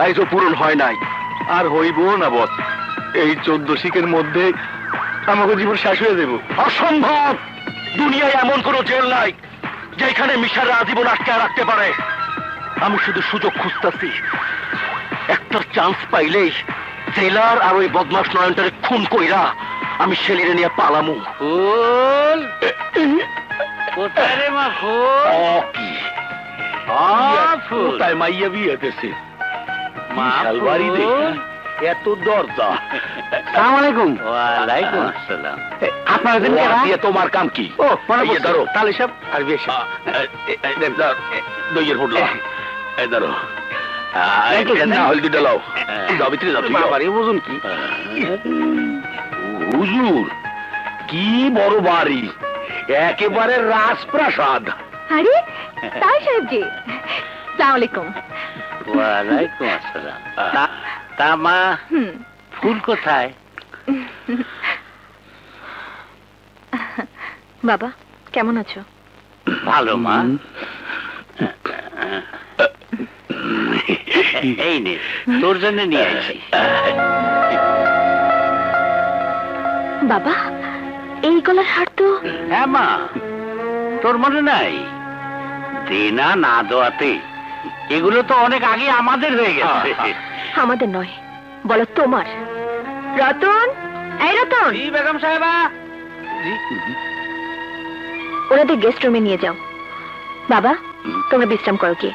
S2: আজও পূরণ হয় নাই।
S4: আর হইব না বস, এই 14 শিখের মধ্যে আমাকে জীবন শেষ হয়ে দেব।
S2: অসম্ভব! দুনিয়ায় এমন কোন জেল নাই যেখানে মিশার আজীবন আটকে রাখতে পারে। আমি শুধু সুযোগ খুঁজতেছি, একটা চান্স পাইলেই জেলার আর ওই বদমাস নয়নটারে খুন কইরা আমি শেলিরে নিয়ে পালামু।
S6: ফুল কোথায় রে মা? ফুল
S2: কি
S6: ফুল
S2: কোথায় মাইয়া বিয়ে দিতেছে?
S6: মা
S2: শালবাড়ি দে, এত দরজা।
S6: আসসালামু আলাইকুম। ওয়ালাইকুম আসসালাম।
S2: আপনারা দিন দিয়ে তোমার কাম কি? ও মানে ধরো তালে সব আর বেশি দইয়ের হোটলা এই ধরো না হল দুটা লাও দাও ভিতরে যাও। বাবারে বুঝুন কি হুজুর, কি বড় বাড়ি, একেবারে রাজপ্রাসাদ।
S5: আরে তাই সাহেবজি, আসসালামু আলাইকুম।
S6: ওয়ালাইকুম আসসালাম। তা মা ফুল কোথায়?
S5: বাবা কেমন আছো?
S6: ভালো মা। এই নে তোর জন্য নিয়ে আসি।
S5: বাবা এই গলার হার তো।
S6: হ্যাঁ মা, তোর মনে নাই? দেনা না দেওয়াতে এগুলো তো অনেক আগে আমাদের হয়ে গেছে।
S5: আমাদের নয়, বলো তোমার। রতন, এই রতন,
S6: বেগম সাহেবা,
S5: ওনাদের গেস্ট রুমে নিয়ে যাও। বাবা তোমরা বিশ্রাম করো, কি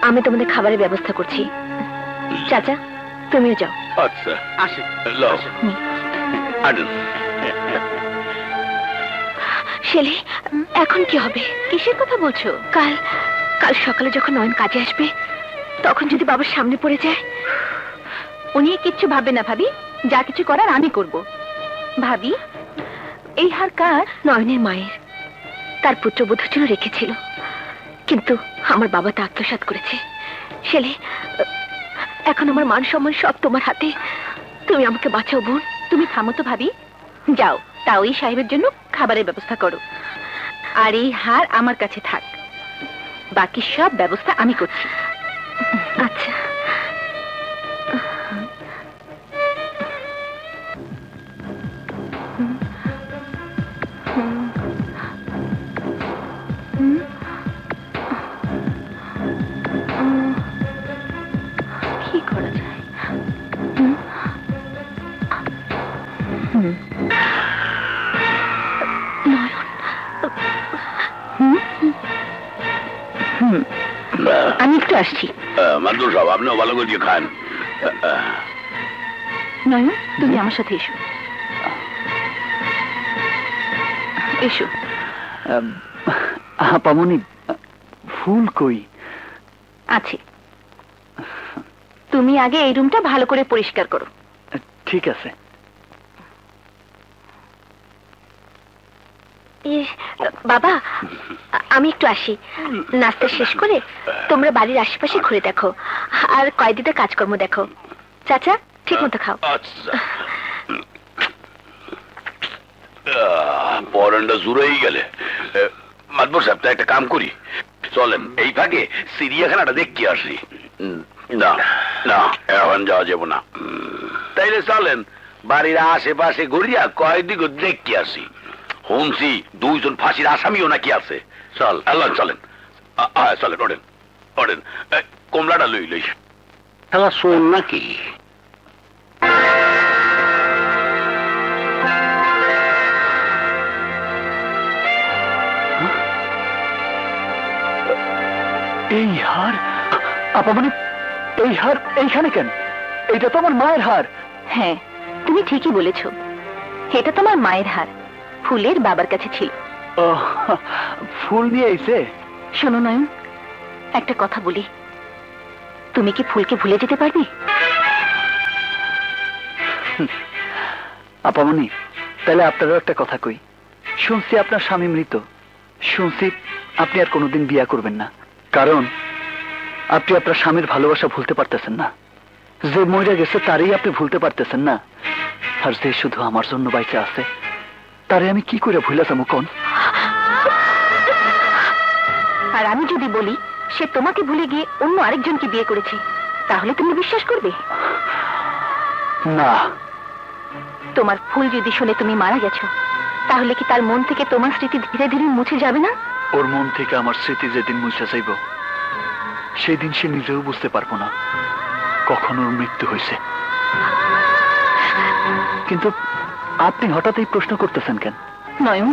S5: আমি তোমাদের খাবারের ব্যবস্থা করছি। চাচা তুমিও যাও।
S2: আচ্ছা
S6: আসি।
S2: লও
S5: হুম।
S2: আনুন।
S5: শেলি, এখন কি হবে? কিসের কথা বলছো? কাল কাল সকালে যখন নয়ন কাজে আসবে তখন যদি বাবার সামনে পড়ে যায়? উনি কিচ্ছু ভাববে না ভাবি, যা কিছু করার আমি করব। ভাবি, এই হার কার?
S3: নয়নের মায়ের, তার পুত্রবধূর জন্য রেখেছিল, কিন্তু আমার বাবা তা আত্মসাৎ করেছে। শেলে, এখন আমার মান সম্মান সব তোমার হাতে, তুমি আমাকে বাঁচাও বোন।
S5: তুমি থামো তো ভাবি, যাও তাওই সাহেবের জন্য খাবারের ব্যবস্থা করো, আর এই হার আমার কাছে থাক, বাকি সব ব্যবস্থা আমি করছি।
S3: আচ্ছা।
S5: কি করা যায়? আমি একটু আসছি।
S6: মাদুর সাহেব, আপনিও ভালো করে খান।
S5: নয়ন, তুমি আমার সাথে এসো। এসো।
S1: আপামনি, ফুল কই?
S5: আছে, তুমি আগে এই রুমটা ভালো করে পরিষ্কার করো।
S1: ঠিক আছে।
S3: বাবা, আমি একটু আসি। নাস্তা শেষ করে তোমরা বাড়ির আশেপাশে ঘুরে দেখো, আর কয়েকদিটা কাজকর্ম দেখো। চাচা, ঠিক মতো খাও।
S6: আচ্ছা, পরানটা জুড়েই গেলে। মাদবর সাহেব, তাই একটা কাম করি, চলেন এই ফাঁকে চিড়িয়াখানাটা দেখতে আসি। না না, এখন যাওয়া যাব না। তাইলে চলেন বাড়ির আশেপাশে ঘুরিয়া কয়েকদিক দেখতে আসি। শুনছি 2 জন ফাঁসির আসামিও নাকি আছে। চল আল্লাহ, চলেন চলেন, ওঠেন ওঠেন, কমলাটা লই লই। তাহলে শোন নাকি?
S1: এই হার? আপামনি, এই হার এইখানে কেন? এটা তো আমার মায়ের হার।
S5: হ্যাঁ, তুমি ঠিকই বলেছ, এটা তোমার মায়ের হার, ফুলের বাবার কাছে ছিল।
S1: ও, ফুল নিয়ে আইছে?
S5: শোনো নয়ন, একটা কথা বলি, তুমি কি ফুলকে ভুলে যেতে পারবে?
S1: আপামনি, তাহলে আপনারও একটা কথা কই। শুনছি আপনার স্বামী মৃত, শুনছি আপনি আর কোনোদিন বিয়া করবেন না, কারণ আপনি আপনার স্বামীর ভালোবাসা ভুলতে পারতেছেন না। যে মরে গেছে তারই আপনি ভুলতে পারতেছেন না, আর যে শুধু আমার জন্য বাইচে আছে তারে আমি কি করে ভুলে যাবো কোন?
S5: আর আমি যদি বলি সে তোমাকে ভুলে গিয়ে অন্য আরেকজনকে বিয়ে করেছে, তাহলে তুমি বিশ্বাস করবে?
S1: না।
S5: তোমার ফুল যদি শুনে তুমি মারা গেছো, তাহলে কি তার মন থেকে তোমার স্মৃতি ধীরে ধীরে মুছে যাবে না?
S1: ওর মন থেকে আমার স্মৃতি যেদিন মুছে যাইব, সেই দিন সে নিজেও বুঝতে পারবো না কখন ওর মৃত্যু হয়েছে। কিন্তু আপনি হঠাৎ এই প্রশ্ন করতেছেন কেন?
S5: নয়ন,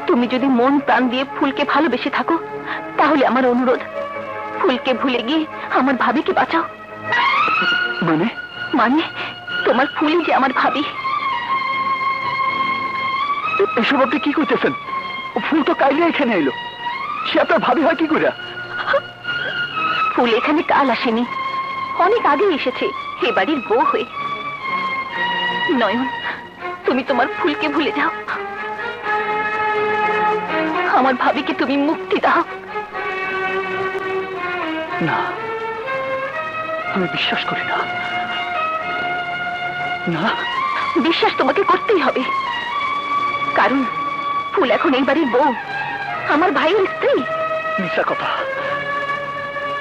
S5: তুমি যদি মন প্রাণ দিয়ে ফুলকে ভালোবেসে থাকো, তাহলে আমার অনুরোধ, ফুলকে ভুলে গিয়ে আমার ভাবিকে বাঁচাও।
S1: মানে?
S5: মানে তোমার ফুলই যে আমার ভাবি।
S1: এসব আপনি কি করতেছেন? ফুল তো কাইলে এখানে এলো, সে আপনার ভাবি হয় কি করে?
S5: ফুল এখানে কাল আসেনি, অনেক আগে এসেছে এ বাড়ির বউ হয়ে। নয়ন, তুমি তোমার ফুলকে ভুলে যাও, আমার ভাবিকে তুমি মুক্তি দাও।
S1: না, আমি বিশ্বাস করি না। না,
S5: বিশ্বাস তোমাকে করতেই হবে, কারণ ফুল এখন এই বাড়ির বউ, আমার ভাইয়ের স্ত্রী।
S1: মিথ্যা কথা,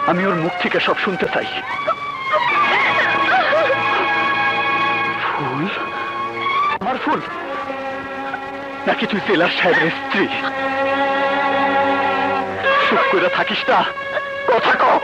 S1: আমি ওর মুখ থেকে সব শুনতে চাই। ফুল? আমার ফুল নাকি তুই জেলার সাহেবের স্ত্রী? চুপ করে থাকিস না, কথা কও।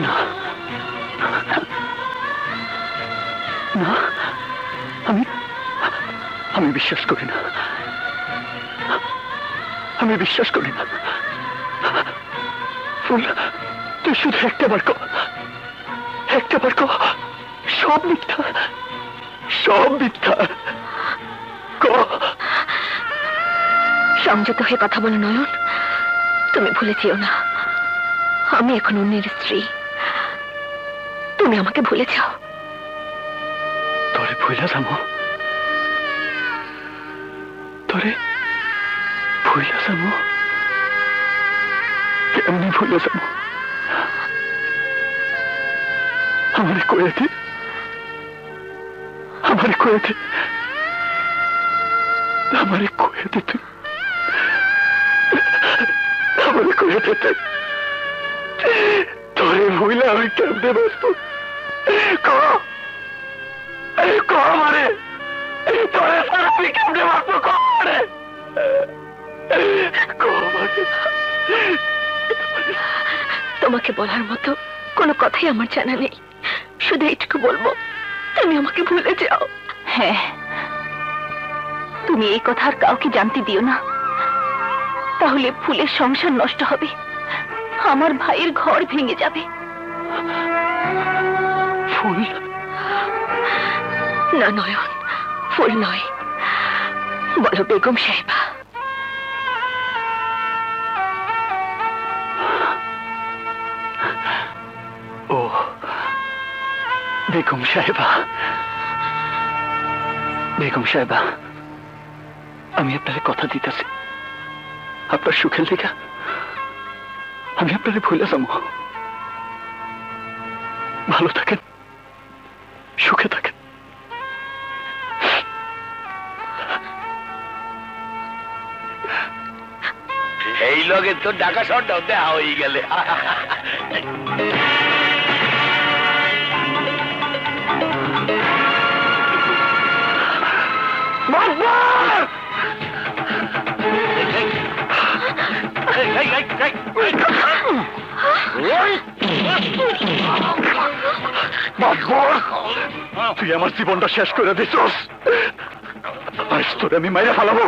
S1: না, না, আমি বিশ্বাস করি না, আমি বিশ্বাস করি না। ফুল, তুই শুধু একটা বার কো, সব মিথ্যা, সব মিথ্যা।
S3: সংযত হয়ে কথা বলো নয়ন। তুমি ভুলে যেও না, আমি এখন অন্যের স্ত্রী। তুমি আমাকে ভুলে যাও।
S1: তোরে ভুলা যাবো? তোরে ভুলা যাবো? কেমনি ভুলে যাবো? আমারে কয়ে দে, আমারে কয়ে দে, আমারে কয়ে দে তুই, আমারে কয়ে দে তুই। তোরে ভুলে আমি কেমনে বাঁচবো? আমারে তোরে ছাড়া আমি কেমনে বাঁচবো?
S3: তোমাকে বলার মতো কোনো কথাই আমার জানা নেই। শুধু এইটুকু বলবো, তুমি আমাকে ভুলে যাও।
S5: হ্যাঁ, তুমি এই কথা আর কাউকে জানতে দিও না, তাহলে ফুলের সংসার নষ্ট হবে, আমার ভাইয়ের ঘর ভেঙে যাবে।
S1: ফুল?
S3: না নয়ন, ফুল নয়, বলো বেগম সাহেবা।
S1: ও বেগম সাহেবা, বেগম সাহেবা, আমি আপনারে কথা দিতেছি, আপনার সুখের লেখা আমি আপনারে ভুলে যাবো। ভালো থাকেন, সুখে থাকেন।
S6: এই লগে তো ঢাকা শহরটাও দেওয়া হয়ে গেলে।
S1: তুই আমার জীবনটা শেষ করে দিছস, আজ তোরে আমি মাইরা ফেলাবো।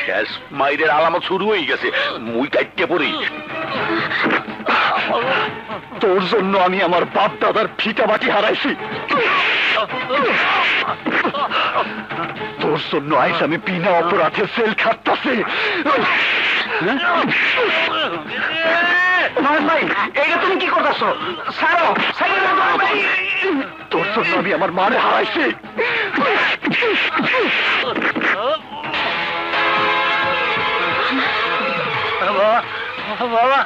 S6: শেষ মাইরের আলামত শুরু হয়ে গেছে, মুই কাটতে পড়ি।
S1: তোর জন্য আমি আমার বাপ দাদার ফিটা বাটি হারাইছি, তোর জন্য আইস আমি বিনা অপরাধে জেল খাটতাছি। তুমি কি করতেছো? তোর জন্য আমি আমার মারে হারাইছি। বাবা,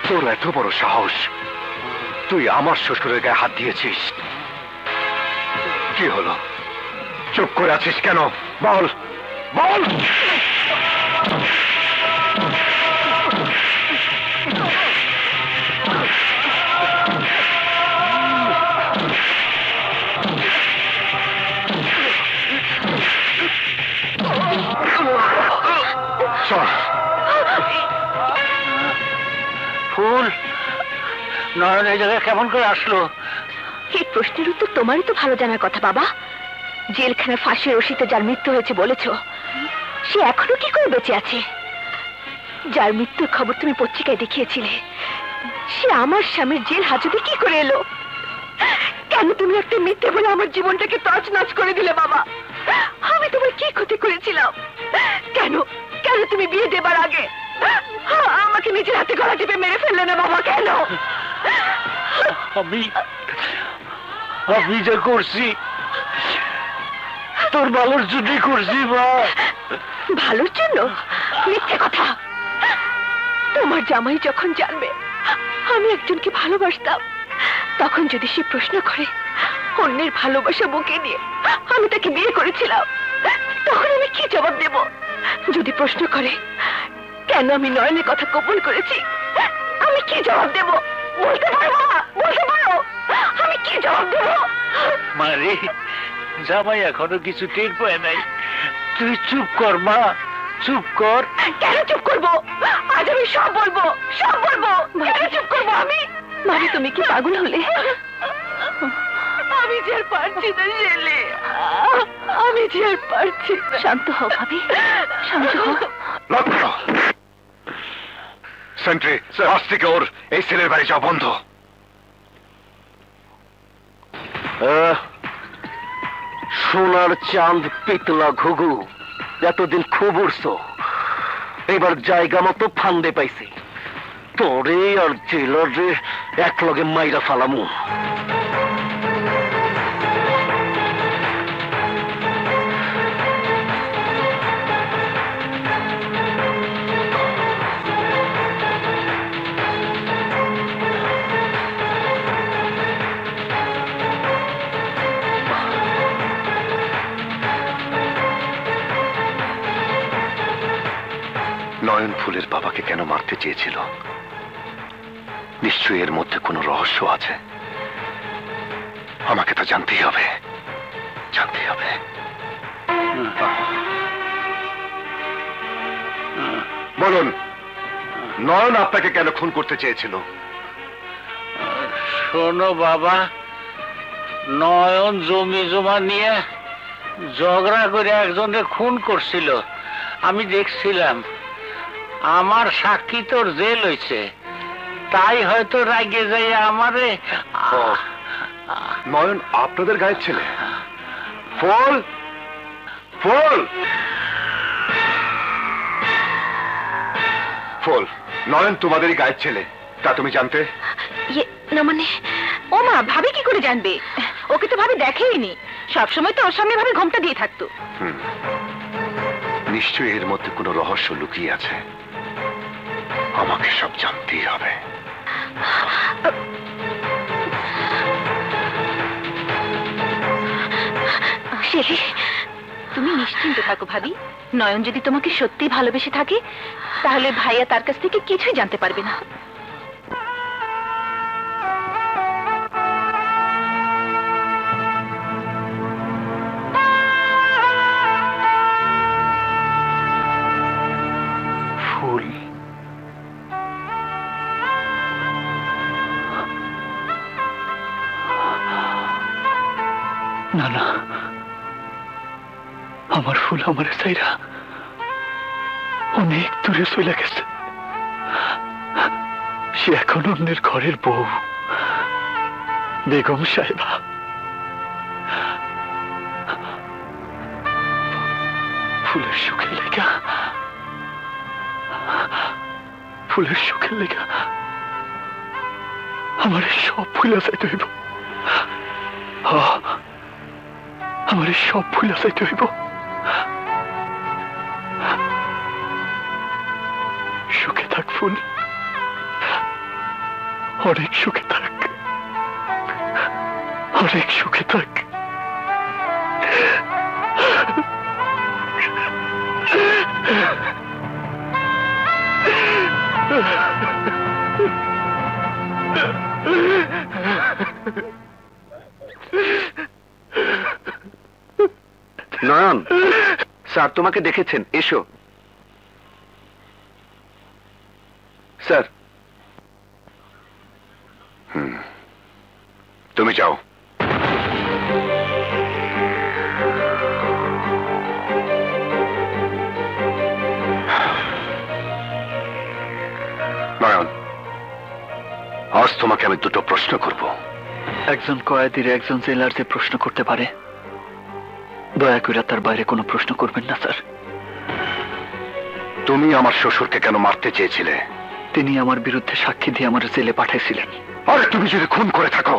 S4: তোর এত বড় সাহস, তুই আমার শ্বশুরের গায়ে হাত দিয়েছিস। কি হলো, চুপ করে আছিস কেন? বল বল। চল।
S1: ফুল, নয়ন এই জায়গায় কেমন করে আসলো?
S3: এই প্রশ্নের উত্তর তোমারই তো ভালো জানার কথা বাবা। জেলখানা ফাঁসির রশিতে যার মৃত্যু হয়েছে বলেছ, সে এখনো কি করে বেঁচে আছে? যার মৃত্যুর খবর তুমি পত্রিকায় দেখিয়েছিলে, সে আমার স্বামীর জেল হাজতে কি করে এলো? কেন তুমি একটা মিথ্যে বলে আমার জীবনটাকে তছনছ করে দিলে বাবা? আমি তোমার কি ক্ষতি করেছিলাম? কেন কেন তুমি বিয়ে দেবার আগে আমাকে নিজের হাতে গলা টিপে মেরে ফেললে না বাবা? কেন?
S1: আমি যা করছি তোর ভালোর জন্যই করছি মা।
S3: ভালোর জন্য? মিথ্যে কথা। তোমার জামাই যখন জানবে আমি একজনকে ভালোবাসতাম, তখন যদি সে প্রশ্ন করে অন্যের ভালোবাসা বুকে নিয়ে আমি তাকে বিয়ে করেছিলাম, তখন আমি কি জবাব দেব? যদি প্রশ্ন করে কেন আমি নয়নের কথা গোপন করেছি, আমি কি জবাব দেব? বলতে পারো বাবা, বলতে পারো? আমি কি জবাব দেব?
S1: মারে, জামাই এখনো কিছু টের পায় নাই, তুই চুপ কর মা, চুপ কর।
S3: কেন চুপ করবো? আজ আমি সব বলবো, সব বলবো। কেন চুপ করবো আমি?
S5: ভাবি তুমি কি পাগল হলে?
S3: আমি যে আর পারছি না ছেলে, আমি যে আর পারছি না।
S5: শান্ত হও ভাবি, শান্ত হও।
S4: লক করো। সেন্ট্রি, আজ থেকে ওর এই ছেলের বাড়ি যাওয়া বন্ধ।
S2: সোনার চাঁদ পিতলা ঘুঘু, এতদিন খুব উড়ছো, এবার জায়গা মতো ফান্দে পাইছি। তোরে আর জেলার রে এক লগে মাইরা ফালামু।
S4: নয়ন ফুলের বাবাকে কেন মারতে চেয়েছিল? নিশ্চয়ই এর মধ্যে কোনো রহস্য আছে। আমাকে তো জানতেই হবে, জানতেই হবে। বলুন, নয়ন আপনাকে কেন খুন করতে চেয়েছিল?
S7: শোনো বাবা, নয়ন জমি জমা নিয়ে ঝগড়া করে একজনের খুন করছিল, আমি দেখছিলাম। আমার সাক্ষী তোর জেল হয়েছে, তাই হয়তো রাগে যাই আমারে।
S4: ও, নয়ন আপনাদের গায়ের ছেলে? ফুল, ফুল, ফুল, নয়ন তোমাদেরই গায়ের ছেলে, তা তুমি জানতে?
S5: ইয়ে না মানে, ও মা, ভাবি কি করে জানবে? ওকে তো ভাবি দেখেইনি, সবসময় তো ওর সামনে ভাবে ঘোমটা দিয়ে থাকতো।
S4: নিশ্চয়ই এর মধ্যে কোনো রহস্য লুকিয়ে আছে। আমাকে সব জানতেই হবে।
S5: শেলি, তুমি নিশ্চিন্ত থাকো ভাবি। নয়ন যদি তোমাকে সত্যি ভালোবেসে থাকে, তাহলে ভাইয়া তার কাছ থেকে কিছুই জানতে পারবে না।
S1: ফুল, না না, আমার ফুল আমার সাইরা অনেক দূরে চলে গেছে। সে এখন অন্যের ঘরের বউ, বেগম সাহেবা। ফুলের সুখের লেগা, ফুলের সুখের লেগা আমার সব ভুলে যাইতে হইব। আমার সব ভুলে যাইতে হইব। সুখে থাক ফুল, অনেক সুখে থাক, অনেক সুখে থাক।
S4: নয়ন, স্যার তোমাকে দেখেছেন, এসো। স্যার, তুমি যাও। নয়ন, আজ তোমাকে আমি দুটো প্রশ্ন করব।
S1: একজন কয়েদির একজন জেলার যে প্রশ্ন করতে পারে, দয়া করে তার বাইরে কোনো প্রশ্ন করবেন না স্যার।
S4: তুমি আমার শ্বশুরকে কেন মারতে চেয়েছিলে?
S1: তিনি আমার বিরুদ্ধে সাক্ষী দিয়ে আমার জেলে পাঠাইছিলেন।
S4: আরে তুমি যদি খুন করে থাকো,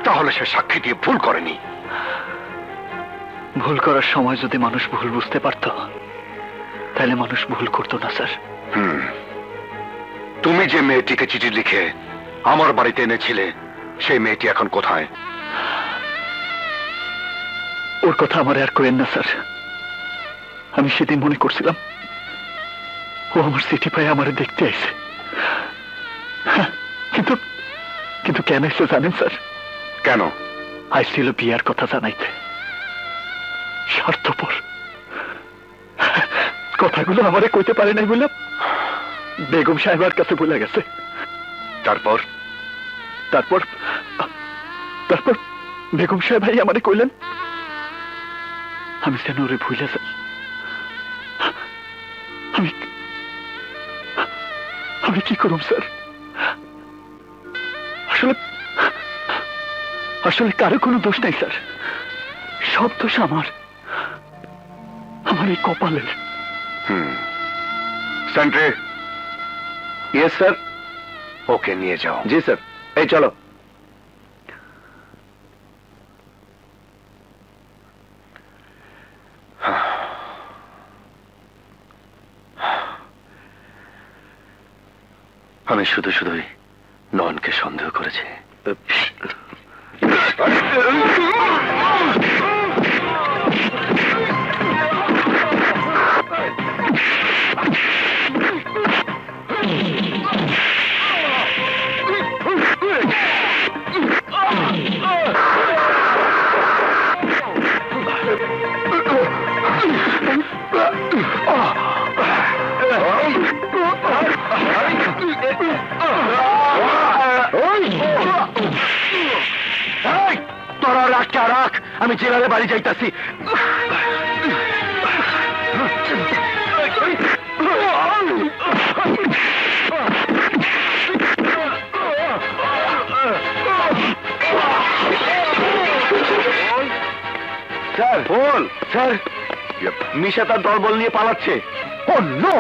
S4: তাহলে সে সাক্ষী দিয়ে ভুল করেনি।
S1: ভুল করার সময় যদি মানুষ ভুল বুঝতে পারত, তাহলে মানুষ ভুল করতো না স্যার।
S4: তুমি যে মেয়েটিকে চিঠি লিখে আমার বাড়িতে এনেছিলে, সেই মেয়েটি এখন কোথায়?
S1: ওর কথা আমার আর করেন না স্যার। আমি সেদিন মনে করছিলাম ও আমার চিঠি পায় আমার দেখতে আইছে, কিন্তু কিন্তু কেন এসে জানেন স্যার?
S4: কেন?
S1: আইছিল বিয়ার কথা জানাইতে। স্বার্থপর, কথাগুলো আমারে কইতে পারে নাই বললাম, বেগম সাহেবার কাছে বলে গেছে।
S4: তারপর?
S1: তারপর তারপর বেগম সাহেব ভাই আমারে কইলেন আমি যেন ওরে ভুলে যাই। আমি আমি কি করব স্যার? আসলে আসলে কারো কোনো দোষ নাই স্যার, সব দোষ আমার এই কপালের।
S4: সেন্ট্রি।
S2: Yes sir. ওকে নিয়ে যাও।
S4: জি স্যার।
S2: এই চলো।
S4: আমি শুধু শুধুই নয়নকে সন্দেহ করেছি।
S2: তোরা রাখটা রাখ, আমি জেলারে বাড়ি যাইতাছি। স্যার বল। স্যার মিশা তার দলবল নিয়ে পালাচ্ছে। ও নো!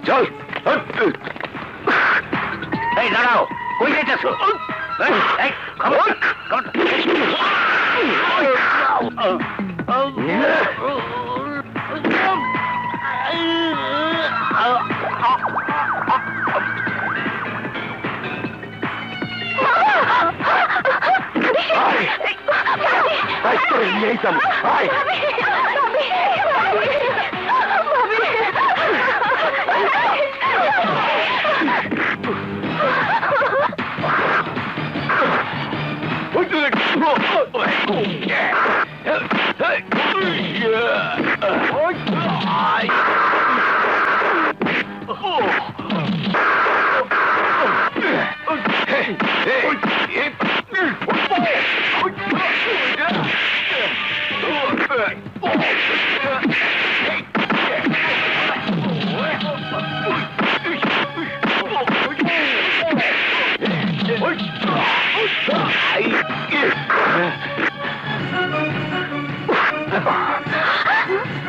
S4: চল।
S2: এই দাঁড়াও, কই যেতেছো?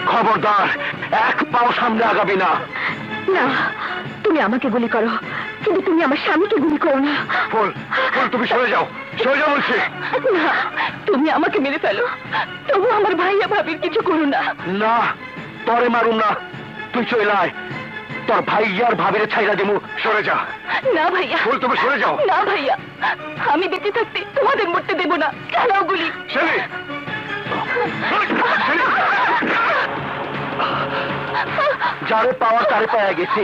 S2: খবরদার, এক পাও সামনে আগাবি না।
S5: না, তুমি আমাকে গুলি করো, কিন্তু তুমি আমার স্বামীকে গুলি করো না।
S2: ফুল, ফুল তুমি সরে যাও, সরে যাও বলছি।
S5: না, তুমি আমাকে মেরে ফেলো, তবু আমার ভাইয়া ভাবির কিছু করো না।
S2: না, তরে মারুম না, তুই চলে আয়। তোর ভাইয়ার ভাবির ছাইরা দিমু, সরে যা।
S5: না ভাইয়া,
S2: ফুল তুমি সরে যাও।
S5: না ভাইয়া, আমি বেঁচে থাকতে তোমাদের মরতে দেব না। চালাও গুলি।
S2: শেলি, যারে পাওয়া তারে পাওয়া গেছি,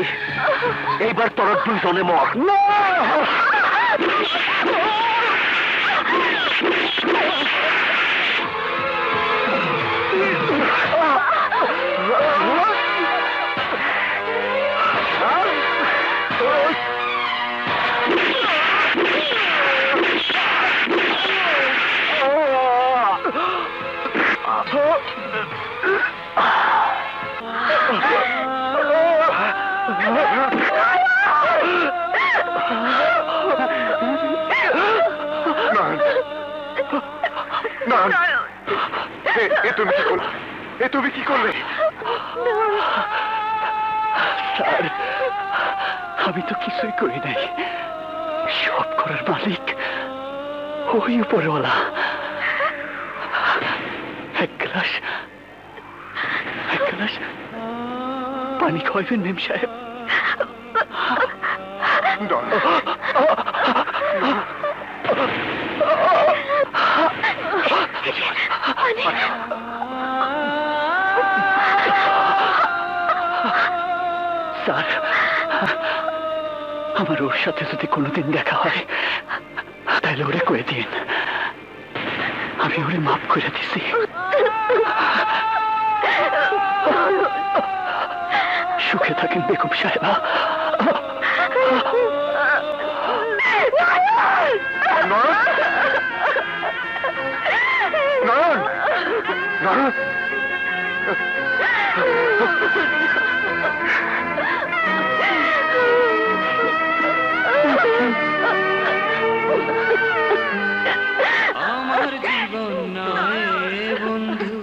S2: এইবার তোর দুইজনে মর।
S4: এ তুমি কি করলে?
S1: স্যার, আমি তো কিছুই করি নাই। সব করার মালিক ওই উপরওয়ালা। এক গ্লাস পানি খাওয়াইবেন মেম সাহেব? স্যার, আমার ওর সাথে যদি কোনোদিন দেখা হয় তাহলে ওরে কয়ে দিন আমি ওরে মাফ করে দিছি। সুখে থাকেন বেগম সাহেবা।
S8: আমার জীবন নয় বন্ধু,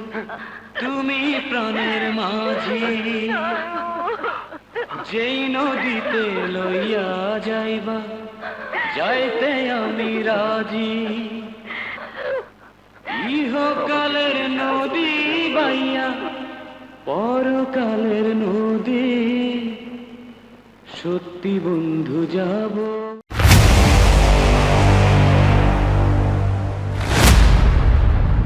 S8: তুমি প্রাণের মাঝি, যেই নদীতে লইয়া যাইবা যাইতে আমি রাজি। ইহকালের নদী বাইয়া পরকালের নদী, সত্যি বন্ধু যাব।